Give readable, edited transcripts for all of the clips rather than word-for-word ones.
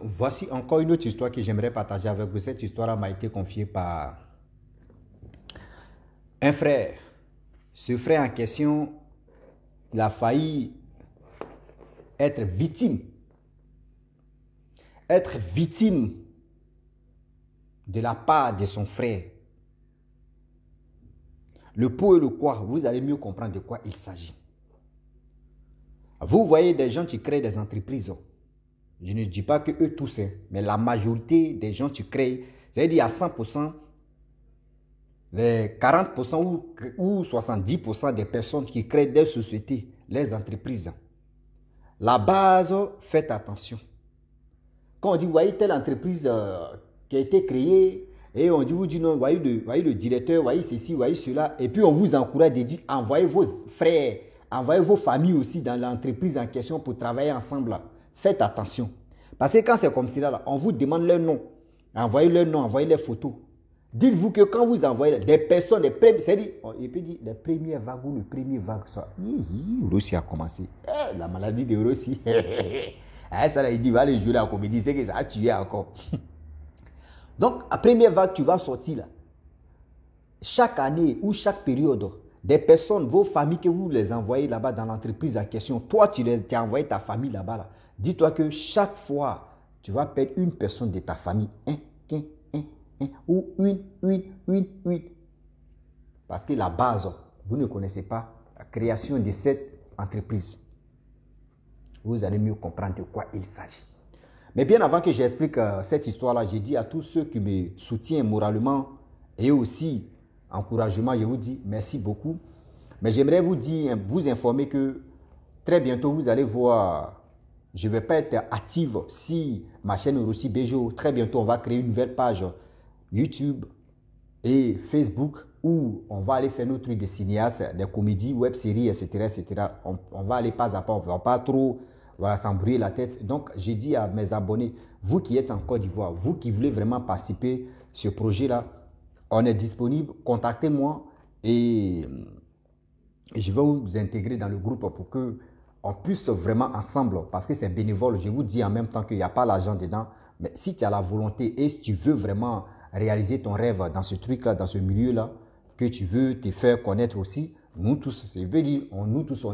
Voici encore une autre histoire que j'aimerais partager avec vous. Cette histoire m'a été confiée par un frère. Ce frère en question, il a failli être victime. Être victime de la part de son frère. Le pour et le quoi, vous allez mieux comprendre de quoi il s'agit. Vous voyez des gens qui créent des entreprises. Je ne dis pas que eux tous, mais la majorité des gens qui créent, c'est-à-dire à 100%, les 40% ou 70% des personnes qui créent des sociétés, les entreprises. La base, faites attention. Quand on dit, voyez telle entreprise qui a été créée, et on dit, vous dit non, voyez le directeur, voyez ceci, voyez cela, et puis on vous encourage de dire, envoyez vos frères, envoyez vos familles aussi dans l'entreprise en question pour travailler ensemble. Faites attention. Parce que quand c'est comme cela, on vous demande leur nom. Envoyez leur nom, envoyez les photos. Dites-vous que quand vous envoyez des personnes, c'est-à-dire, il peut dire les premières vagues ou le premier vague, Russie a commencé. La maladie de Russie. Ça là, il dit, va aller jouer la comédie, c'est que ça a tué encore. Donc, la première vague, tu vas sortir là. Chaque année ou chaque période, des personnes, vos familles que vous les envoyez là-bas dans l'entreprise en question, toi, tu as envoyé ta famille là-bas. Là. Dis-toi que chaque fois, tu vas perdre une personne de ta famille. Ou une. Parce que la base, vous ne connaissez pas la création de cette entreprise. Vous allez mieux comprendre de quoi il s'agit. Mais bien avant que j'explique cette histoire-là, j'ai dit à tous ceux qui me soutiennent moralement et aussi encouragement, je vous dis merci beaucoup. Mais j'aimerais vous dire, vous informer que très bientôt, vous allez voir, je ne vais pas être active si ma chaîne Russie Bejo, très bientôt, on va créer une nouvelle page YouTube et Facebook où on va aller faire nos trucs de cinéastes, des comédies, web-séries, etc. On va aller pas à pas, on ne va pas trop s'embrouiller la tête. Donc, j'ai dit à mes abonnés, vous qui êtes en Côte d'Ivoire, vous qui voulez vraiment participer à ce projet-là, on est disponible, contactez-moi et je vais vous intégrer dans le groupe pour que on puisse vraiment ensemble, parce que c'est bénévole, je vous dis en même temps qu'il n'y a pas l'argent dedans, mais si tu as la volonté et si tu veux vraiment réaliser ton rêve dans ce truc-là, dans ce milieu-là, que tu veux te faire connaître aussi, nous tous, je veux dire, nous tous,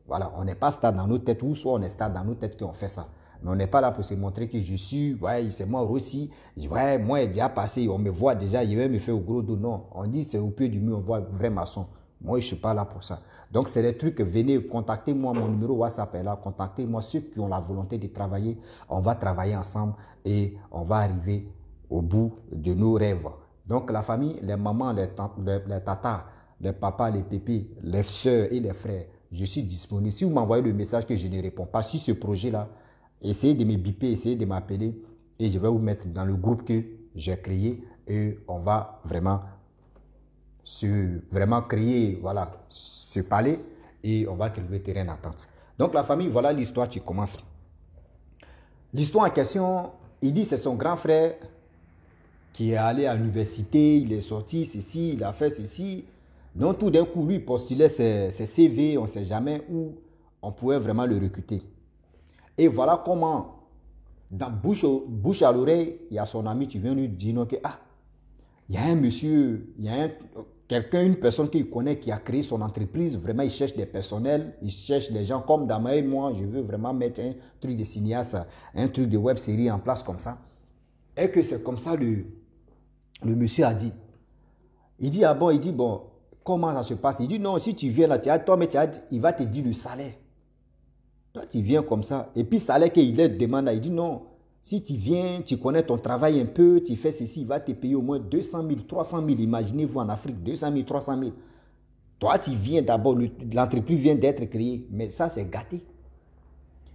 voilà, on n'est pas stable dans nos têtes, ou soit on est stable dans nos têtes qu'on fait ça. Mais on n'est pas là pour se montrer que je suis, ouais, c'est moi aussi, ouais, moi, il est déjà passé, on me voit déjà, il va me faire au gros dos. Non, on dit c'est au pied du mur, on voit vrai maçon. Moi, je ne suis pas là pour ça. Donc, c'est des trucs, venez, contactez-moi, mon numéro WhatsApp est là, contactez-moi, ceux qui ont la volonté de travailler, on va travailler ensemble et on va arriver au bout de nos rêves. Donc, la famille, les mamans, les tatas, les papas, les pépés, les soeurs et les frères, je suis disponible. Si vous m'envoyez le message que je ne réponds pas sur ce projet-là, essayez de me biper, essayez de m'appeler et je vais vous mettre dans le groupe que j'ai créé et on va vraiment créer, voilà, se parler et on va trouver terrain d'entente. Donc la famille, voilà l'histoire qui commence. L'histoire en question, il dit c'est son grand frère qui est allé à l'université, il est sorti ceci, il a fait ceci. Donc tout d'un coup, lui, il postulait ses CV, on ne sait jamais où on pouvait vraiment le recruter. Et voilà comment, dans bouche à l'oreille, il y a son ami qui vient lui dire non, que il y a un monsieur, il y a quelqu'un, une personne qu'il connaît qui a créé son entreprise. Vraiment, il cherche des personnels, il cherche des gens comme Dama et moi. Je veux vraiment mettre un truc de cinéaste, un truc de web série en place comme ça. Et que c'est comme ça le monsieur a dit. Il dit, ah bon, il dit, bon, comment ça se passe? Il dit, non, si tu viens là, il va te dire le salaire. Toi, tu viens comme ça. Et puis, le salaire qu'il demande là, il dit, non. Si tu viens, tu connais ton travail un peu, tu fais ceci, il va te payer au moins 200 000, 300 000. Imaginez-vous en Afrique, 200 000, 300 000. Toi, tu viens d'abord, l'entreprise vient d'être créée, mais ça, c'est gâté.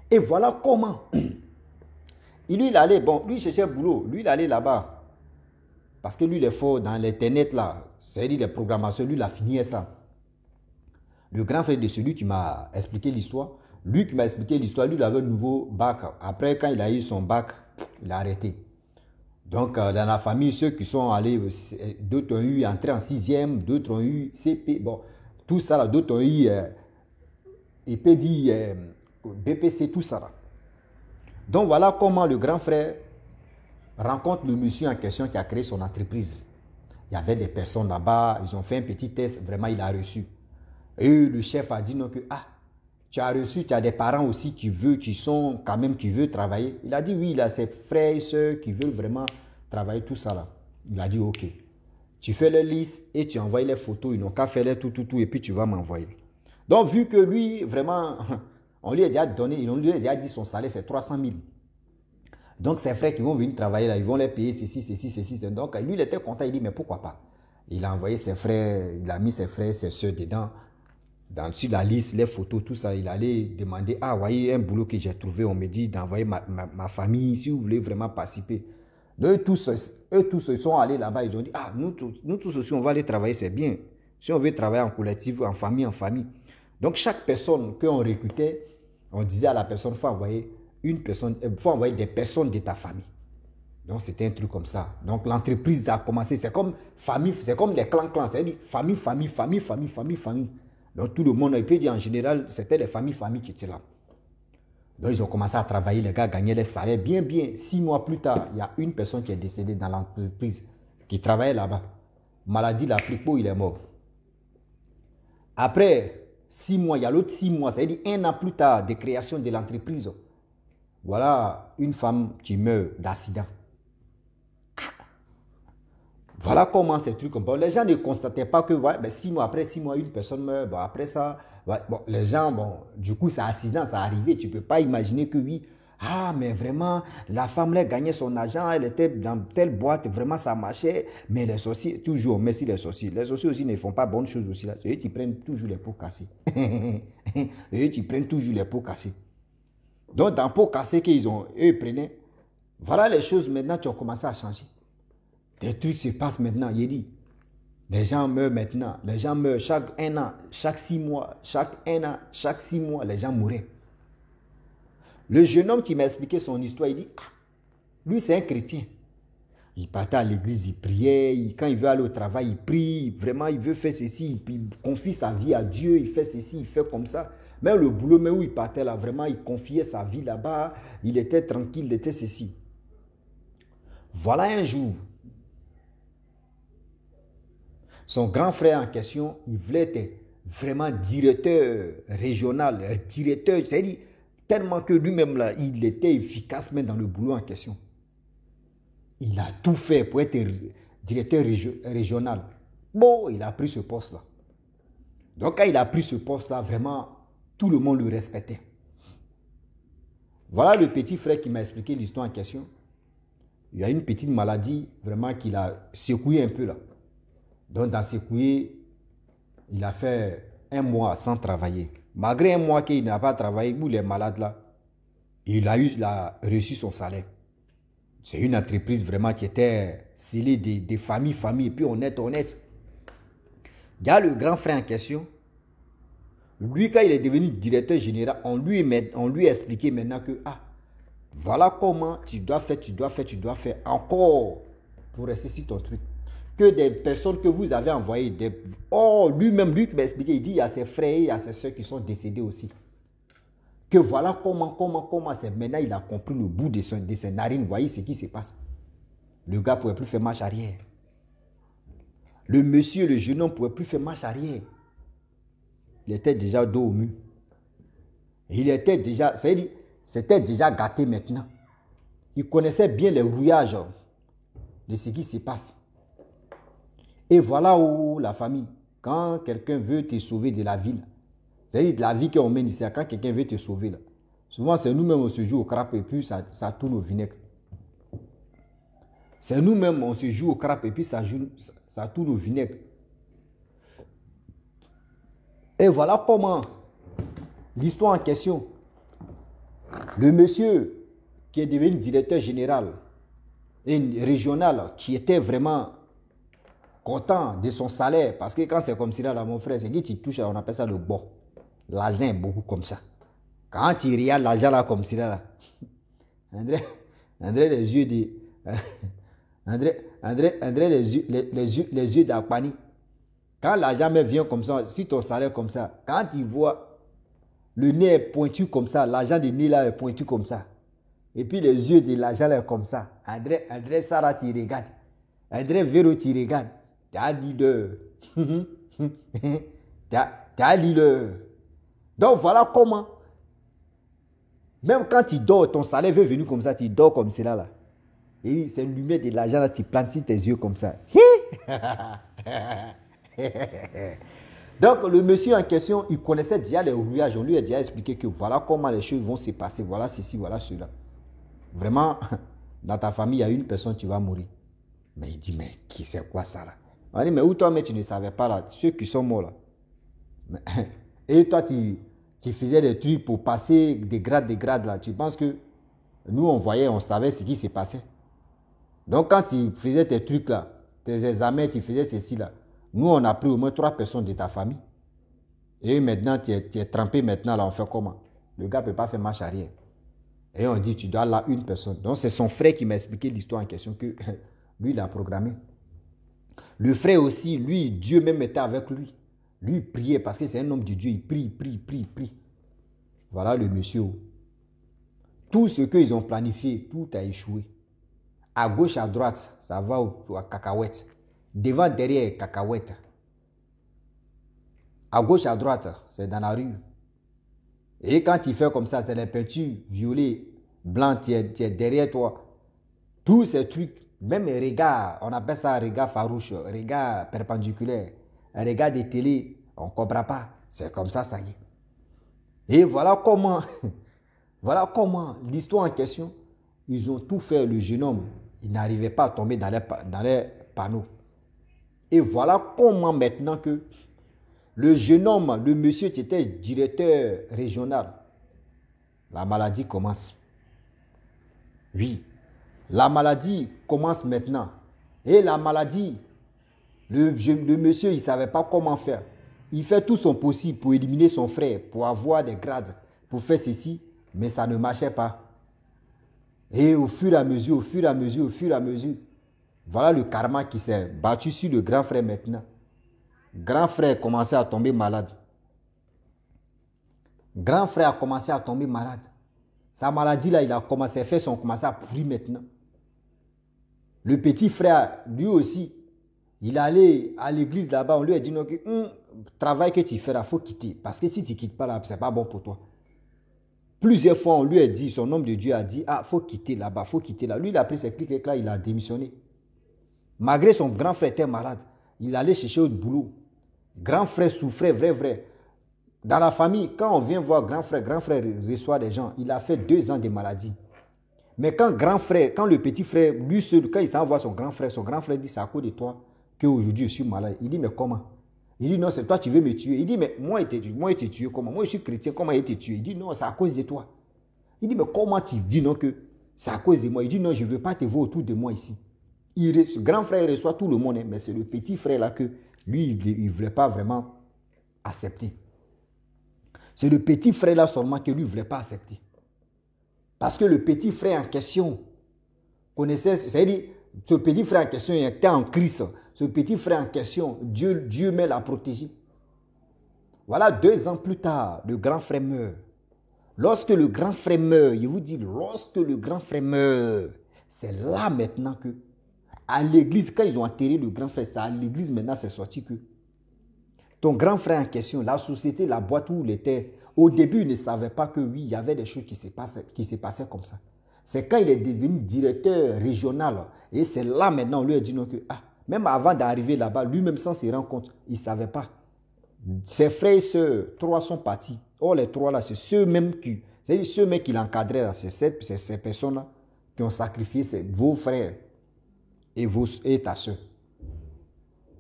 Et voilà comment. Et lui, il allait, bon, lui, il cherchait boulot. Lui, il allait là-bas. Parce que lui, il est fort dans l'Internet, là. C'est-à-dire les programmations, lui, il a fini ça. Le grand frère de celui qui m'a expliqué l'histoire, lui qui m'a expliqué l'histoire, lui, il avait un nouveau bac. Après, quand il a eu son bac, il a arrêté. Donc, dans la famille, ceux qui sont allés, d'autres ont eu entré en sixième, d'autres ont eu CP, bon, tout ça là, d'autres ont eu, il peut dire BPC, tout ça là. Donc voilà comment le grand frère rencontre le monsieur en question qui a créé son entreprise. Il y avait des personnes là-bas, ils ont fait un petit test, vraiment il a reçu. Et le chef a dit non que, ah, tu as reçu, tu as des parents aussi qui veulent travailler. Il a dit oui, il a ses frères et soeurs qui veulent vraiment travailler, tout ça là. Il a dit ok. Tu fais les listes et tu envoies les photos, ils n'ont qu'à faire les tout, et puis tu vas m'envoyer. Donc vu que lui, vraiment, on lui a déjà donné, on lui a déjà dit son salaire c'est 300 000. Donc ses frères qui vont venir travailler là, ils vont les payer ceci. Donc lui, il était content, il dit mais pourquoi pas. Il a envoyé ses frères, il a mis ses frères, ses soeurs dedans. Sur la liste, les photos, tout ça, il allait demander, ah, voyez un boulot que j'ai trouvé, on me dit d'envoyer ma famille, si vous voulez vraiment participer. Donc, eux tous sont allés là-bas, ils ont dit, ah, nous tous aussi, on va aller travailler, c'est bien. Si on veut travailler en collectif, en famille. Donc, chaque personne qu'on recrutait, on disait à la personne, il faut envoyer des personnes de ta famille. Donc, c'était un truc comme ça. Donc, l'entreprise a commencé, c'était comme famille, c'est comme des clans, c'est-à-dire famille. Donc, tout le monde, et puis en général, c'était les familles qui étaient là. Donc, ils ont commencé à travailler, les gars gagnaient les salaires bien. 6 mois plus tard, il y a une personne qui est décédée dans l'entreprise, qui travaillait là-bas. Maladie l'a pris, il est mort. Après 6 mois, il y a l'autre 6 mois, c'est-à-dire 1 an plus tard de création de l'entreprise. Voilà une femme qui meurt d'accident. Voilà comment ces trucs comme ça. Les gens ne constataient pas que 6 mois, une personne meurt. Bon, après ça, les gens, du coup, c'est accident, ça arrivé. Tu ne peux pas imaginer que oui, ah, mais vraiment, la femme, elle gagnait son argent, elle était dans telle boîte, vraiment, ça marchait. Mais les sorciers, toujours, merci les sorciers. Les sorciers aussi ne font pas bonnes choses aussi. Là. C'est eux qui prennent toujours les pots cassés. Donc, dans pots cassés eux prenaient, voilà les choses maintenant qui ont commencé à changer. Des trucs se passent maintenant. Il dit, les gens meurent maintenant. Les gens meurent chaque 1 an, chaque 6 mois, chaque 1 an, chaque 6 mois, les gens mouraient. Le jeune homme qui m'a expliqué son histoire, il dit, ah, lui c'est un chrétien. Il partait à l'église, il priait, quand il veut aller au travail, il prie, vraiment il veut faire ceci, il confie sa vie à Dieu, il fait ceci, il fait comme ça. Même le boulot, même où il partait là, vraiment il confiait sa vie là-bas, il était tranquille, il était ceci. Voilà un jour, son grand frère en question, il voulait être vraiment directeur régional, c'est-à-dire tellement que lui-même là, il était efficace même dans le boulot en question. Il a tout fait pour être directeur régional. Bon, il a pris ce poste-là. Donc quand il a pris ce poste-là, vraiment, tout le monde le respectait. Voilà le petit frère qui m'a expliqué l'histoire en question. Il y a une petite maladie vraiment qui l'a secoué un peu là. Donc, dans secoué, il a fait 1 mois sans travailler. Malgré 1 mois qu'il n'a pas travaillé, où il est malade là, il a reçu son salaire. C'est une entreprise vraiment qui était scellée des familles, et puis honnête. Il y a le grand frère en question. Lui, quand il est devenu directeur général, on lui a expliqué maintenant que, ah, voilà comment tu dois faire encore pour rester sur ton truc. Que des personnes que vous avez envoyées, lui-même, lui qui m'a expliqué, il dit il y a ses frères, il y a ses soeurs qui sont décédés aussi. Que voilà comment c'est. Maintenant, il a compris le bout de ses narines. Voyez ce qui se passe. Le gars ne pouvait plus faire marche arrière. Le monsieur, le jeune homme ne pouvait plus faire marche arrière. Il était déjà dos au mur. Il était déjà, c'était déjà gâté maintenant. Il connaissait bien les rouillages de ce qui se passe. Et voilà où la famille, quand quelqu'un veut te sauver de la vie, c'est-à-dire de la vie qu'on mène ici, quand quelqu'un veut te sauver, là, souvent c'est nous-mêmes on se joue au crabe et puis ça tourne au vinaigre. C'est nous-mêmes on se joue au crabe et puis ça tourne au vinaigre. Et voilà comment l'histoire en question, le monsieur qui est devenu directeur général et régional, qui était vraiment content de son salaire, parce que quand c'est comme ça là, mon frère, c'est que tu touches, on appelle ça le bon. L'argent est beaucoup comme ça. Quand tu regardes l'argent là comme ça là, André les yeux de André les yeux d'Akpani. Quand l'argent vient comme ça, si ton salaire comme ça, quand tu vois le nez est pointu comme ça, l'argent de nez là est pointu comme ça. Et puis les yeux de l'agent là comme ça. André Sarah, tu regardes. André Véro, tu regardes. T'as leader. T'as leader. Donc voilà comment. Même quand tu dors, ton salaire veut venir comme ça, tu dors comme cela là. Et c'est une lumière de l'argent là, tu plantes sur tes yeux comme ça. Donc le monsieur en question, il connaissait déjà les rouillages. On lui a déjà expliqué que voilà comment les choses vont se passer. Voilà ceci, voilà cela. Vraiment, dans ta famille, il y a une personne, tu vas mourir. Mais il dit, mais qui c'est quoi ça là? On dit, mais où toi, mais tu ne savais pas là, ceux qui sont morts là. Et toi, tu faisais des trucs pour passer des grades là. Tu penses que nous, on voyait, on savait ce qui se passait. Donc, quand tu faisais tes trucs là, tes examens, tu faisais ceci là, nous, on a pris au moins 3 personnes de ta famille. Et maintenant, tu es trempé maintenant là, on fait comment? Le gars ne peut pas faire marche arrière. Et on dit, tu dois là une personne. Donc, c'est son frère qui m'a expliqué l'histoire en question que lui, il a programmé. Le frère aussi, lui, Dieu même était avec lui. Lui, il priait parce que c'est un homme de Dieu. Il prie. Voilà le monsieur. Tout ce qu'ils ont planifié, tout a échoué. À gauche, à droite, ça va à cacahuète. Devant, derrière, cacahuète. À gauche, à droite, c'est dans la rue. Et quand il fait comme ça, c'est les peintures violet, blanc, tu es derrière toi. Tous ces trucs, même les regards, on appelle ça regard farouche, regard perpendiculaire, un regard de télé, on ne comprend pas. C'est comme ça y est. Et voilà comment l'histoire en question, ils ont tout fait, le jeune homme, il n'arrivait pas à tomber dans les panneaux. Et voilà comment maintenant que le jeune homme, le monsieur qui était directeur régional, la maladie commence. Oui, la maladie commence maintenant. Et la maladie, le monsieur, il ne savait pas comment faire. Il fait tout son possible pour éliminer son frère, pour avoir des grades, pour faire ceci, mais ça ne marchait pas. Et au fur et à mesure, voilà le karma qui s'est battu sur le grand frère maintenant. Grand frère commençait à tomber malade. Grand frère a commencé à tomber malade. Sa maladie là, il a commencé à faire commencé à pourrir maintenant. Le petit frère, lui aussi, il allait à l'église là-bas, on lui a dit non, travail que tu fais là, il faut quitter. Parce que si tu ne quittes pas là, ce n'est pas bon pour toi. Plusieurs fois, on lui a dit, son homme de Dieu a dit, il faut quitter là-bas, il faut quitter là. Lui, il a pris ses clics et là, il a démissionné. Malgré son grand frère était malade, il allait chercher autre boulot. Grand frère souffrait, vrai. Dans la famille, quand on vient voir grand frère reçoit des gens, il a fait 2 ans de maladie. Mais quand le petit frère, lui seul, quand il s'en va son grand frère dit, c'est à cause de toi qu'aujourd'hui je suis malade. Il dit, mais comment? Il dit, non, c'est toi, tu veux me tuer. Il dit, mais moi, il t'ai tué comment? Moi, je suis chrétien, comment il t'ai tué? Il dit, non, c'est à cause de toi. Il dit, mais comment tu dis non que c'est à cause de moi? Il dit, non, je ne veux pas te voir autour de moi ici. Ce grand frère reçoit tout le monde, mais c'est le petit frère là que lui, il ne voulait pas vraiment accepter. C'est le petit frère là seulement que lui ne voulait pas accepter. Parce que le petit frère en question connaissait, c'est-à-dire, ce petit frère en question il était en Christ. Ce petit frère en question, Dieu même l'a protégé. Voilà, 2 ans plus tard, le grand frère meurt. Lorsque le grand frère meurt, je vous dis, lorsque le grand frère meurt, c'est là maintenant que, à l'église, quand ils ont enterré le grand frère, c'est à l'église maintenant, c'est sorti que ton grand frère en question, la société, la boîte où il était, au début, il ne savait pas que oui, il y avait des choses qui se passaient comme ça. C'est quand il est devenu directeur régional, et c'est là maintenant, on lui a dit non que, même avant d'arriver là-bas, lui-même sans se rendre compte, il ne savait pas. Ses frères et sœurs, 3 sont partis. Or, les 3 là, c'est ceux-mêmes c'est-à-dire ceux-mêmes qui l'encadraient là, c'est ces personnes-là qui ont sacrifié vos frères et ta soeur.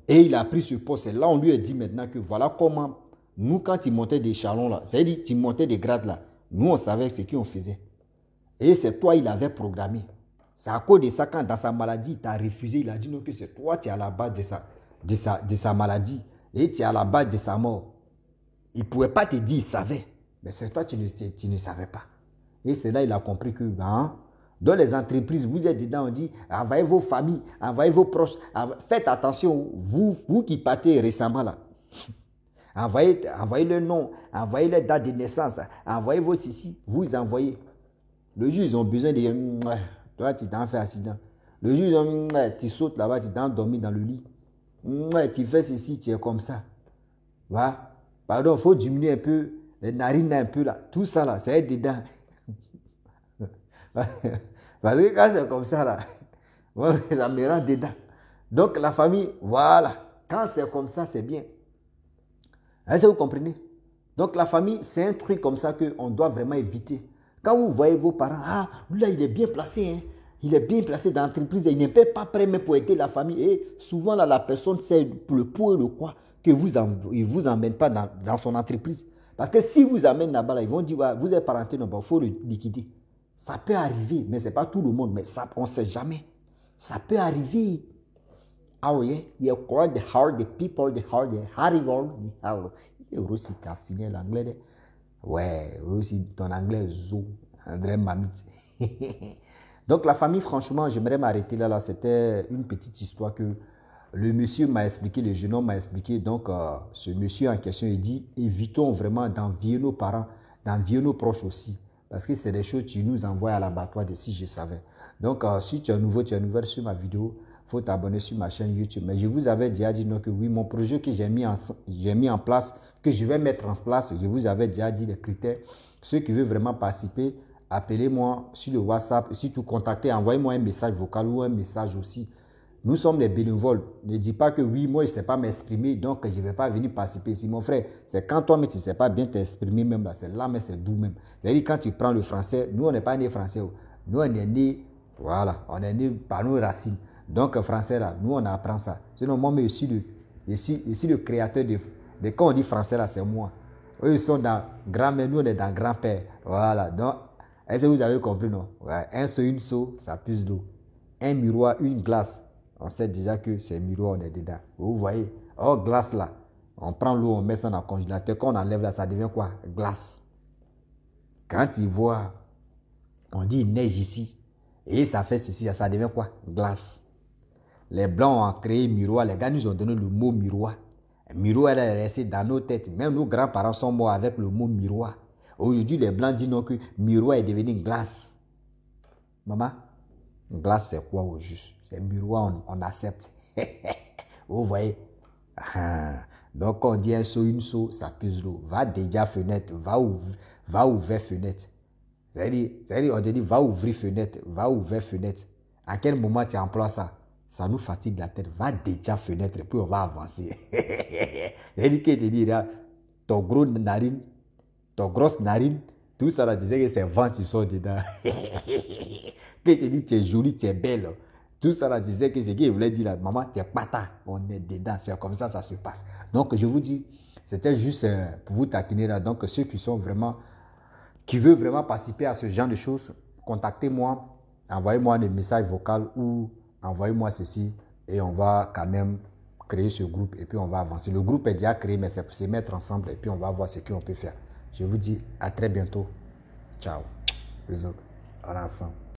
Et il a pris ce poste. Et là, on lui a dit maintenant que voilà comment, nous, quand il montait des chalons là, c'est-à-dire il montait des grades là, nous, on savait ce qu'on faisait. Et c'est toi, il avait programmé. C'est à cause de ça, quand dans sa maladie, il t'a refusé, il a dit non, que c'est toi, tu es à la base de sa maladie. Et tu es à la base de sa mort. Il ne pouvait pas te dire, il savait. Mais c'est toi, tu ne savais pas. Et c'est là qu'il a compris que, dans les entreprises, vous êtes dedans, on dit, envoyez vos familles, envoyez vos proches. Faites attention, vous qui partez récemment là. Envoyez le nom, envoyez les dates de naissance, envoyez vos ceci, vous envoyez. Le jour, ils ont besoin de... Toi, tu t'en fais accident. Le jour, tu sautes là-bas, tu t'en dormi dans le lit. Tu fais ceci, tu es comme ça. Va. Pardon, il faut diminuer un peu les narines un peu là. Tout ça là, ça est dedans. Parce que quand c'est comme ça là, ça me rend dedans. Donc la famille, voilà. Quand c'est comme ça, c'est bien. Est-ce que vous comprenez? Donc la famille, c'est un truc comme ça qu'on doit vraiment éviter. Quand vous voyez vos parents, ah, là, il est bien placé, hein. Il est bien placé dans l'entreprise, il n'est pas prêt même pour aider la famille. Et souvent, là, la personne sait le pour et le quoi que il ne vous emmène pas dans son entreprise. Parce que si vous amène là-bas, là, ils vont dire, ouais, vous êtes parenté, non, il faut le liquider. Ça peut arriver, mais ce n'est pas tout le monde, mais ça, on ne sait jamais. Ça peut arriver. Ah oui, il y a quoi de hard, the people, the hard, the Harvard, the Harvard. Et aussi, tu as fini l'anglais. Ouais, aussi, ton anglais, zo, André Mamit. Donc, la famille, franchement, j'aimerais m'arrêter là. C'était une petite histoire que le monsieur m'a expliqué, le jeune homme m'a expliqué. Donc, ce monsieur en question, il dit, évitons vraiment d'envier nos parents, d'envier nos proches aussi. Parce que c'est des choses que tu nous envoies à l'abattoir de si je savais. Donc, si tu es nouveau sur ma vidéo, il faut t'abonner sur ma chaîne YouTube. Mais je vous avais déjà dit que oui, mon projet que j'ai mis en place, que je vais mettre en place, je vous avais déjà dit les critères. Ceux qui veulent vraiment participer, appelez-moi sur le WhatsApp, si tu contactez, envoyez-moi un message vocal ou un message aussi. Nous sommes des bénévoles. Ne dis pas que oui, moi je ne sais pas m'exprimer, donc je ne vais pas venir participer ici. Mon frère, c'est quand toi, mais tu ne sais pas bien t'exprimer même là, c'est là, mais c'est d'où même. C'est-à-dire quand tu prends le français, nous on n'est pas né français. Nous on est né, voilà, on est né par nos racines. Donc français là, nous on apprend ça. Sinon moi, je suis le créateur de quand on dit français là, c'est moi. Eux ils sont dans grand-mère, nous on est dans grand-père. Voilà, donc, est-ce que vous avez compris non? Ouais, un seau, une seau, ça puise l'eau. Un miroir, une glace. On sait déjà que c'est miroir, on est dedans. Vous voyez, oh, glace là. On prend l'eau, on met ça dans le congélateur. Quand on enlève là, ça devient quoi? Glace. Quand il voit, on dit il neige ici. Et ça fait ceci, ça devient quoi? Glace. Les Blancs ont créé miroir. Les gars nous ont donné le mot miroir. Le miroir est resté dans nos têtes. Même nos grands-parents sont morts avec le mot miroir. Aujourd'hui, les Blancs disent non que miroir est devenu glace. Maman, glace c'est quoi au juste? C'est miroir, on accepte. Vous voyez? Donc, quand on dit un seau, une seau, ça puse l'eau. Va déjà fenêtre, va ouvrir fenêtre. C'est-à-dire, on te dit, va ouvrir fenêtre, va ouvrir fenêtre. À quel moment tu emploies ça? Ça nous fatigue la tête. Va déjà fenêtre, puis on va avancer. C'est-à-dire que te dit, ton gros narine, ton grosse narine, tout ça, là, disait que c'est vent qui sort dedans. Que te dit, tu es jolie, tu es belle. Tout ça, là, disait que c'est qu'il voulait dire, là, maman, tu es pata. On est dedans. C'est comme ça, ça se passe. Donc, je vous dis, c'était juste pour vous taquiner là. Donc, ceux qui veulent vraiment participer à ce genre de choses, contactez-moi, envoyez-moi des messages vocaux ou envoyez-moi ceci et on va quand même créer ce groupe et puis on va avancer. Le groupe est déjà créé, mais c'est pour se mettre ensemble et puis on va voir ce qu'on peut faire. Je vous dis à très bientôt. Ciao. Bisous. On est ensemble.